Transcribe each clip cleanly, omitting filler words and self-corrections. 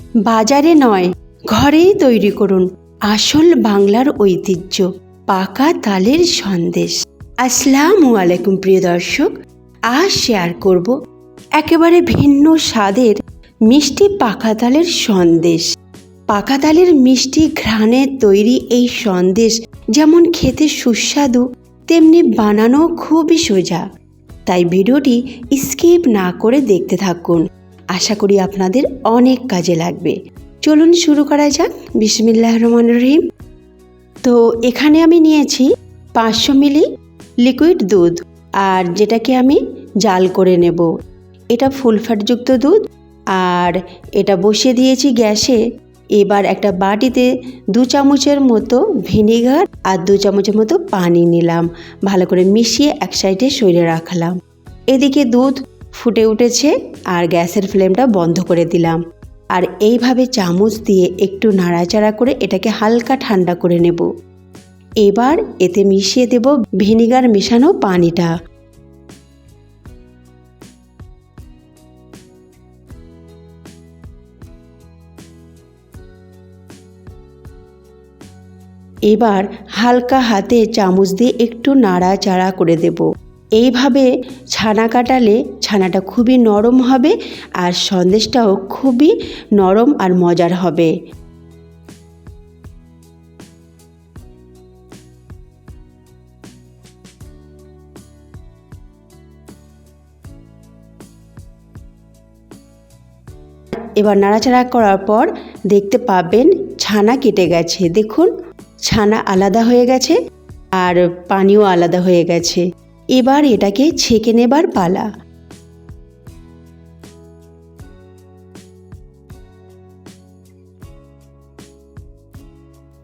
বাজারে নয়, ঘরেই তৈরি করুন আসল বাংলার ঐতিহ্য পাকা তালের সন্দেশ। আসসালামু আলাইকুম প্রিয় দর্শক, আজ শেয়ার করব একেবারে ভিন্ন স্বাদের মিষ্টি পাকা তালের সন্দেশ। পাকা তালের মিষ্টি ঘ্রাণে তৈরি এই সন্দেশ যেমন খেতে সুস্বাদু, তেমনি বানানো খুবই সোজা। তাই ভিডিওটি স্কিপ না করে দেখতে থাকুন, আশা করি আপনাদের অনেক কাজে লাগবে। চলুন শুরু করা যাক। বিসমিল্লাহির রহমানির রহিম। তো এখানে আমি নিয়েছি 500 মিলি লিকুইড দুধ, আর যেটাকে আমি জাল করে নেব। এটা ফুল ফ্যাটযুক্ত দুধ, আর এটা বসিয়ে দিয়েছি গ্যাসে। এবার একটা বাটিতে 2 চামচের মতো ভিনেগার আর 2 চামচের মতো পানি নিলাম, ভালো করে মিশিয়ে এক সাইডে সরিয়ে রাখলাম। এদিকে দুধ ফুটে উঠেছে আর গ্যাসের ফ্লেমটা বন্ধ করে দিলাম। আর এইভাবে চামচ দিয়ে একটু নাড়াচাড়া করে এটাকে হালকা ঠান্ডা করে নেব। এবার এতে মিশিয়ে দেব ভিনেগার মেশানো পানিটা। এবার হালকা হাতে চামচ দিয়ে একটু নাড়াচাড়া করে দেব। এইভাবে ছানা কাটালে ছানাটা খুবই নরম হবে আর সন্দেশটাও খুবই নরম আর মজার হবে। এবার নাড়াচাড়া করার পর দেখতে পাবেন ছানা কেটে গেছে। দেখুন, ছানা আলাদা হয়ে গেছে আর পানিও আলাদা হয়ে গেছে। এবার এটাকে ছেঁকে নেবার পালা।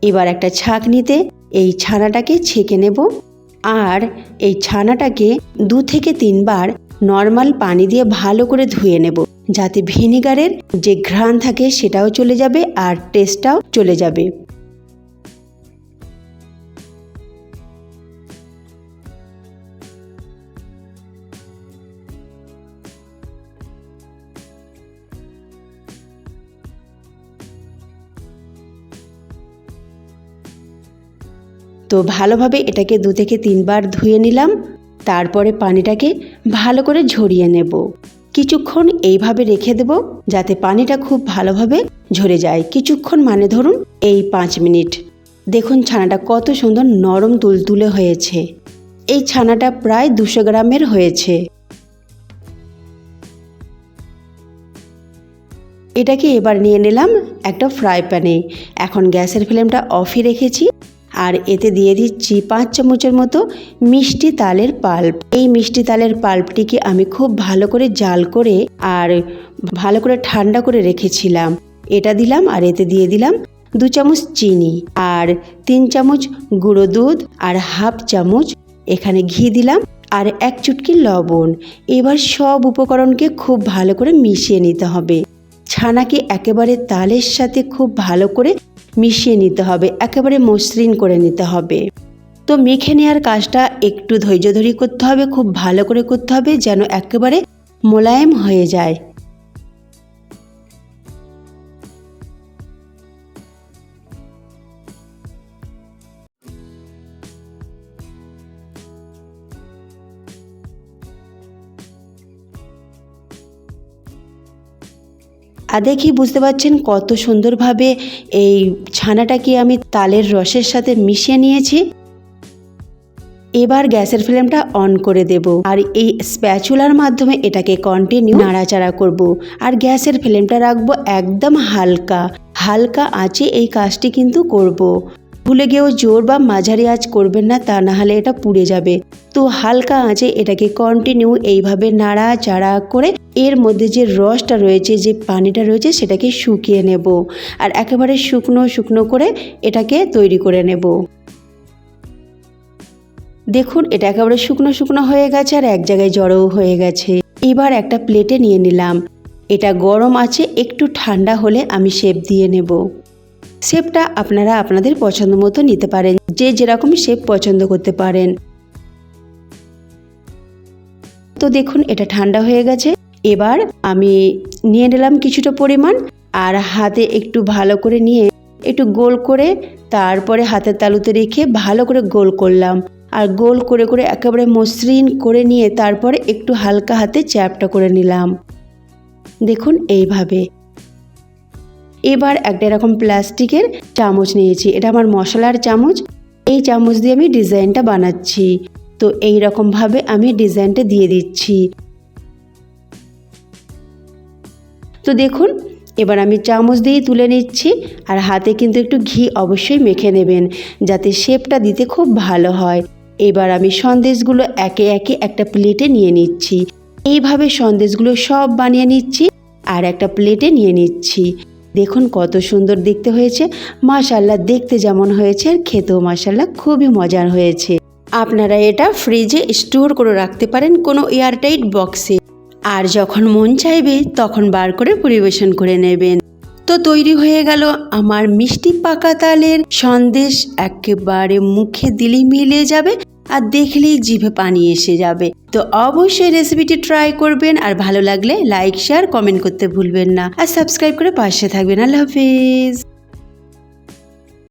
এবার একটা ছাঁকনিতে এই ছানাটাকে ছেঁকে নেব, আর এই ছানাটাকে 2 থেকে 3 বার নর্মাল পানি দিয়ে ভালো করে ধুয়ে নেব, যাতে ভিনেগারের যে ঘ্রাণ থাকে সেটাও চলে যাবে আর টেস্টটাও চলে যাবে। তো ভালোভাবে এটাকে 2 থেকে 3 বার ধুয়ে নিলাম। তারপরে পানিটাকে ভালো করে ঝরিয়ে নেব। কিছুক্ষণ এইভাবে রেখে দেব যাতে পানিটা খুব ভালোভাবে ঝরে যায়। কিছুক্ষণ মানে ধরুন এই 5 মিনিট। দেখুন ছানাটা কত সুন্দর নরম তুলতুলে হয়েছে। এই ছানাটা প্রায় 200 গ্রামের হয়েছে। এটাকে এবার নিয়ে নিলাম একটা ফ্রাই প্যানে। এখন গ্যাসের ফ্লেমটা অফই রেখেছি, আর এতে দিয়ে দিচ্ছি 5 চামচের মতো মিষ্টি তালের পাল্প। এই মিষ্টি তালের পাল্পটিকে আমি খুব ভালো করে জাল করে আর ভালো করে ঠান্ডা করে রেখেছিলাম। এটা দিলাম, আর এতে দিয়ে দিলাম 2 চামচ চিনি আর 3 চামচ গুঁড়ো দুধ আর হাফ চামচ এখানে ঘি দিলাম, আর 1 চুটকি লবণ। এবার সব উপকরণকে খুব ভালো করে মিশিয়ে নিতে হবে। ছানাকে একেবারে তালের সাথে খুব ভালো করে মিশিয়ে নিতে হবে, একেবারে মসৃণ করে নিতে হবে। তো মেখে নেওয়ার কাজটা একটু ধৈর্য ধরে করতে হবে, খুব ভালো করে করতে হবে যেন একেবারে মোলায়েম হয়ে যায়। আর দেখি বুঝতে পারছেন কত সুন্দরভাবে এই ছানাটাকে আমি তালের রসের সাথে মিশিয়ে নিয়েছি। এবার গ্যাসের ফ্লেমটা অন করে দেব, আর এই স্প্যাচুলার মাধ্যমে এটাকে কন্টিনিউ নাড়াচাড়া করব। আর গ্যাসের ফ্লেমটা রাখবো একদম হালকা হালকা আঁচে এই কাজটি কিন্তু করব। ভুলে গিয়েও জোর বা মাঝারি আঁচ করবেন না, তা না হলে এটা পুড়ে যাবে। তো হালকা আঁচে এটাকে কন্টিনিউ এইভাবে নাড়াচাড়া করে এর মধ্যে যে রসটা রয়েছে, যে পানিটা রয়েছে, সেটাকে শুকিয়ে নেব। আর একেবারে শুকনো শুকনো করে এটাকে তৈরি করে নেব। দেখুন এটা একেবারে শুকনো শুকনো হয়ে গেছে আর এক জায়গায় জড়ো হয়ে গেছে। এবার একটা প্লেটে নিয়ে নিলাম। এটা গরম আছে, একটু ঠান্ডা হলে আমি শেপ দিয়ে নেব। শেপটা আপনারা আপনাদের পছন্দ মতো নিতে পারেন, যে যেরকম শেপ পছন্দ করতে পারেন। তো দেখুন এটা ঠান্ডা হয়ে গেছে। এবার আমি নিয়ে নিলাম কিছুটা পরিমাণ, আর হাতে একটু ভালো করে নিয়ে একটু গোল করে তারপরে হাতের তালুতে রেখে ভালো করে গোল করলাম। আর গোল করে করে একেবারে মসৃণ করে নিয়ে তারপরে একটু হালকা হাতে চ্যাপটা করে নিলাম। দেখুন এইভাবে। এবার একটা এরকম প্লাস্টিকের চামচ নিয়েছি, এটা আমার মশলার চামচ। এই চামচ দিয়ে আমি ডিজাইনটা বানাচ্ছি। তো এই রকমভাবে আমি ডিজাইনটা দিয়ে দিচ্ছি। তো দেখুন এবার আমি চামচ দিয়েই তুলে নিচ্ছি। আর হাতে কিন্তু একটু ঘি অবশ্যই মেখে নেবেন যাতে শেপটা দিতে খুব ভালো হয়। এবার আমি সন্দেশগুলো একে একে একটা প্লেটে নিয়ে নিচ্ছি। এইভাবে সন্দেশগুলো সব বানিয়ে নিচ্ছি আর একটা প্লেটে নিয়ে নিচ্ছি। দেখুন কত সুন্দর দেখতে হয়েছে, মাশাআল্লাহ। দেখতে যেমন হয়েছে আর খেতেও মাশাআল্লাহ খুবই মজার হয়েছে। আপনারা এটা ফ্রিজে স্টোর করে রাখতে পারেন কোনো এয়ারটাইট বক্সে। আর যখন মন চাইবে তখন বার করে পরিবেশন করে নেবেন। তো তৈরি হয়ে গেল আমার মিষ্টি পাকা তালের সন্দেশ। একেবারে মুখে দিলেই মিলে যাবে আর দেখলেই জিভে পানি এসে যাবে। তো অবশ্যই রেসিপিটি ট্রাই করবেন আর ভালো লাগলে লাইক শেয়ার কমেন্ট করতে ভুলবেন না আর সাবস্ক্রাইব করে পাশে থাকবেন। আল্লাহ হাফেজ।